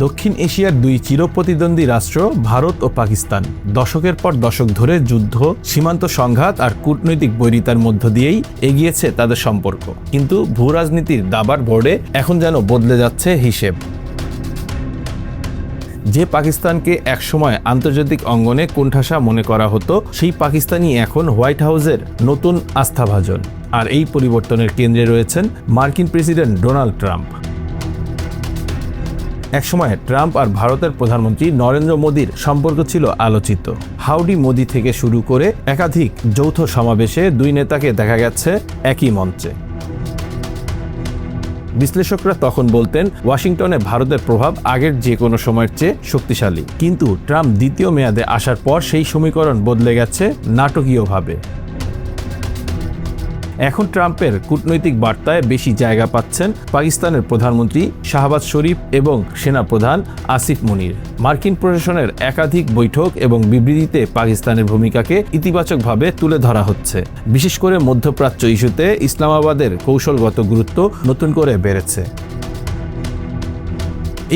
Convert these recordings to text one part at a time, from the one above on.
দক্ষিণ এশিয়ার দুই চিরপ্রতিদ্বন্দ্বী রাষ্ট্র ভারত ও পাকিস্তান দশকের পর দশক ধরে যুদ্ধ, সীমান্ত সংঘাত আর কূটনৈতিক বৈরিতার মধ্য দিয়েই এগিয়েছে তাদের সম্পর্ক। কিন্তু ভূরাজনীতির দাবার বোর্ডে এখন যেন বদলে যাচ্ছে হিসেব। যে পাকিস্তানকে একসময় আন্তর্জাতিক অঙ্গনে কোণঠাসা মনে করা হতো, সেই পাকিস্তানই এখন হোয়াইট হাউসের নতুন আস্থাভাজন। আর এই পরিবর্তনের কেন্দ্রে রয়েছেন মার্কিন প্রেসিডেন্ট ডোনাল্ড ট্রাম্প। একসময় ট্রাম্প আর ভারতের প্রধানমন্ত্রী নরেন্দ্র মোদীর সম্পর্ক ছিল আলোচিত। হাউডি মোদি থেকে শুরু করে একাধিক যৌথ সমাবেশে দুই নেতাকে দেখা গেছে একই মঞ্চে। বিশ্লেষকরা তখন বলতেন ওয়াশিংটনে ভারতের প্রভাব আগের যে কোনো সময়ের চেয়ে শক্তিশালী। কিন্তু ট্রাম্প দ্বিতীয় মেয়াদে আসার পর সেই সমীকরণ বদলে গেছে নাটকীয়ভাবে। এখন ট্রাম্পের কূটনৈতিক বার্তায় বেশি জায়গা পাচ্ছেন পাকিস্তানের প্রধানমন্ত্রী শাহবাজ শরীফ এবং সেনাপ্রধান আসিফ মুনির। মার্কিন প্রশাসনের একাধিক বৈঠক এবং বিবৃতিতে পাকিস্তানের ভূমিকাকে ইতিবাচকভাবে তুলে ধরা হচ্ছে। বিশেষ করে মধ্যপ্রাচ্য ইস্যুতে ইসলামাবাদের কৌশলগত গুরুত্ব নতুন করে বেড়েছে।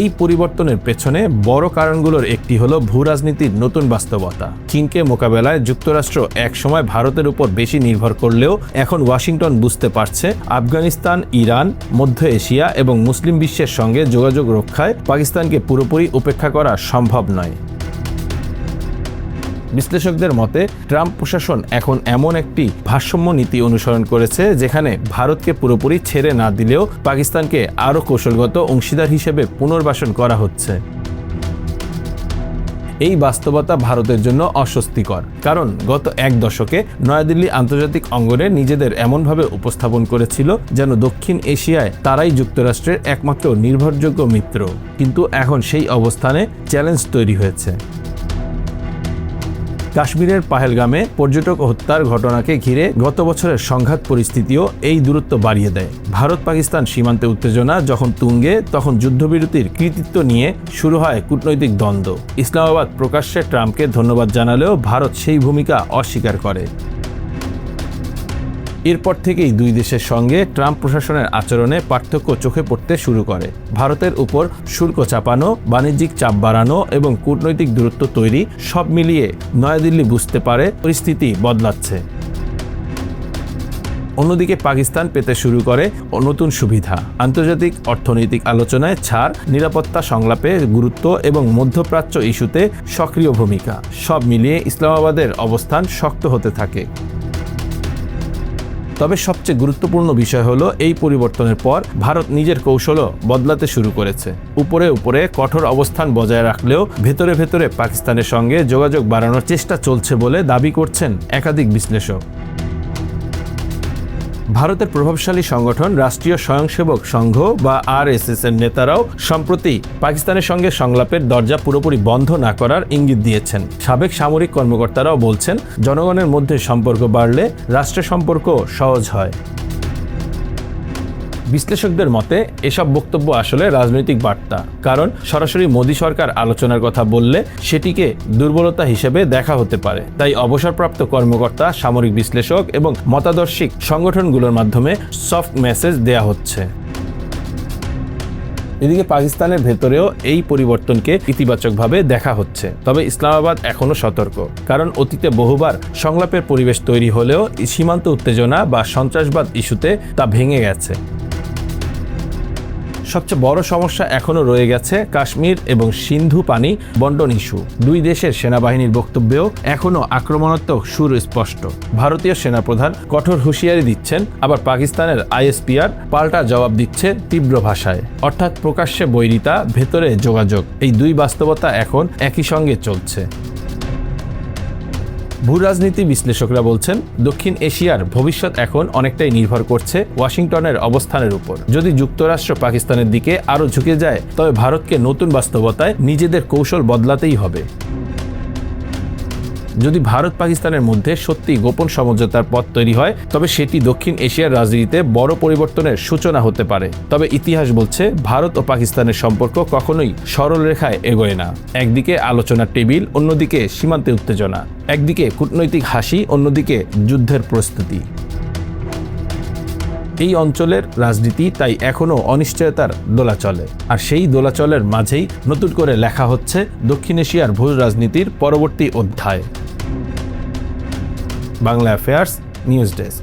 এই পরিবর্তনের পেছনে বড় কারণগুলোর একটি হলো ভূরাজনীতির নতুন বাস্তবতা। চীনকে মোকাবেলায় যুক্তরাষ্ট্র একসময় ভারতের উপর বেশি নির্ভর করলেও এখন ওয়াশিংটন বুঝতে পারছে আফগানিস্তান, ইরান, মধ্য এশিয়া এবং মুসলিম বিশ্বের সঙ্গে যোগাযোগ রক্ষায় পাকিস্তানকে পুরোপুরি উপেক্ষা করা সম্ভব নয়। বিশ্লেষকদের মতে ট্রাম্প প্রশাসন এখন এমন একটি ভারসাম্য নীতি অনুসরণ করেছে, যেখানে ভারতকে পুরোপুরি ছেড়ে না দিলেও পাকিস্তানকে আরও কৌশলগত অংশীদার হিসেবে পুনর্বাসন করা হচ্ছে। এই বাস্তবতা ভারতের জন্য অস্বস্তিকর, কারণ গত এক দশকে নয়াদিল্লি আন্তর্জাতিক অঙ্গনে নিজেদের এমনভাবে উপস্থাপন করেছিল যেন দক্ষিণ এশিয়ায় তারাই যুক্তরাষ্ট্রের একমাত্র নির্ভরযোগ্য মিত্র। কিন্তু এখন সেই অবস্থানে চ্যালেঞ্জ তৈরি হয়েছে। কাশ্মীরের পাহেলগামে পর্যটক হত্যার ঘটনাকে ঘিরে গত বছরের সংঘাত পরিস্থিতিও এই দূরত্ব বাড়িয়ে দেয়। ভারত পাকিস্তান সীমান্তে উত্তেজনা যখন তুঙ্গে, তখন যুদ্ধবিরতির কৃতিত্ব নিয়ে শুরু হয় কূটনৈতিক দ্বন্দ্ব। ইসলামাবাদ প্রকাশ্যে ট্রাম্পকে ধন্যবাদ জানালেও ভারত সেই ভূমিকা অস্বীকার করে। এরপর থেকেই দুই দেশের সঙ্গে ট্রাম্প প্রশাসনের আচরণে পার্থক্য চোখে পড়তে শুরু করে। ভারতের উপর শুল্ক চাপানো, বাণিজ্যিক চাপ বাড়ানো এবং কূটনৈতিক দূরত্ব তৈরি, সব মিলিয়ে নয়াদিল্লি বুঝতে পারে পরিস্থিতি বদলাচ্ছে। অন্যদিকে পাকিস্তান পেতে শুরু করে নতুন সুবিধা, আন্তর্জাতিক অর্থনৈতিক আলোচনায় ছাড়, নিরাপত্তা সংলাপে গুরুত্ব এবং মধ্যপ্রাচ্য ইস্যুতে সক্রিয় ভূমিকা। সব মিলিয়ে ইসলামাবাদের অবস্থান শক্ত হতে থাকে। তবে সবচেয়ে গুরুত্বপূর্ণ বিষয় হলো এই পরিবর্তনের পর ভারত নিজের কৌশলও বদলাতে শুরু করেছে। উপরে উপরে কঠোর অবস্থান বজায় রাখলেও ভেতরে ভেতরে পাকিস্তানের সঙ্গে যোগাযোগ বাড়ানোর চেষ্টা চলছে বলে দাবি করছেন একাধিক বিশ্লেষক। ভারতের প্রভাবশালী সংগঠন রাষ্ট্রীয় স্বয়ংসেবক সংঘ বা RSS এর নেতারাও সম্প্রতি পাকিস্তানের সঙ্গে সংলাপের দরজা পুরোপুরি বন্ধ না করার ইঙ্গিত দিয়েছেন। সাবেক সামরিক কর্মকর্তারাও বলছেন জনগণের মধ্যে সম্পর্ক বাড়লে রাষ্ট্রের সম্পর্ক সহজ হয়। বিশ্লেষকদের মতে এসব বক্তব্য আসলে রাজনৈতিক বার্তা, কারণ সরাসরি মোদী সরকার আলোচনার কথা বললে সেটিকে দুর্বলতা হিসেবে দেখা হতে পারে। তাই অবসরপ্রাপ্ত কর্মকর্তা, সামরিক বিশ্লেষক এবং মতাদর্শিক সংগঠনগুলোর মাধ্যমে সফট মেসেজ দেয়া হচ্ছে। এদিকে পাকিস্তানের ভেতরেও এই পরিবর্তনকে ইতিবাচকভাবে দেখা হচ্ছে। তবে ইসলামাবাদ এখনও সতর্ক, কারণ অতীতে বহুবার সংলাপের পরিবেশ তৈরি হলেও সীমান্ত উত্তেজনা বা সন্ত্রাসবাদ ইস্যুতে তা ভেঙে গেছে। সবচেয়ে বড় সমস্যা এখনও রয়ে গেছে কাশ্মীর এবং সিন্ধু পানি বণ্টন ইস্যু। দুই দেশের সেনাবাহিনীর বক্তব্যেও এখনও আক্রমণাত্মক সুর স্পষ্ট। ভারতীয় সেনাপ্রধান কঠোর হুঁশিয়ারি দিচ্ছেন, আবার পাকিস্তানের ISPR পাল্টা জবাব দিচ্ছে তীব্র ভাষায়। অর্থাৎ প্রকাশ্যে বৈরিতা, ভেতরে যোগাযোগ, এই দুই বাস্তবতা এখন একই সঙ্গে চলছে। ভূরাজনীতি বিশ্লেষকরা বলছেন দক্ষিণ এশিয়ার ভবিষ্যৎ এখন অনেকটাই নির্ভর করছে ওয়াশিংটনের অবস্থানের উপর। যদি যুক্তরাষ্ট্র পাকিস্তানের দিকে আরও ঝুঁকে যায়, তবে ভারতকে নতুন বাস্তবতায় নিজেদের কৌশল বদলাতেই হবে। যদি ভারত পাকিস্তানের মধ্যে সত্যি গোপন সমঝোতার পথ তৈরি হয়, তবে সেটি দক্ষিণ এশিয়ার রাজনীতিতে বড় পরিবর্তনের সূচনা হতে পারে। তবে ইতিহাস বলছে ভারত ও পাকিস্তানের সম্পর্ক কখনোই সরল রেখায় এগোয় না। একদিকে আলোচনার টেবিল, অন্যদিকে সীমান্তে উত্তেজনা। একদিকে কূটনৈতিক হাসি, অন্যদিকে যুদ্ধের প্রস্তুতি। এই অঞ্চলের রাজনীতি তাই এখনও অনিশ্চয়তার দোলাচলে, আর সেই দোলাচলের মাঝেই নতুন করে লেখা হচ্ছে দক্ষিণ এশিয়ার ভূ রাজনীতির পরবর্তী অধ্যায়। Bangla affairs news desk.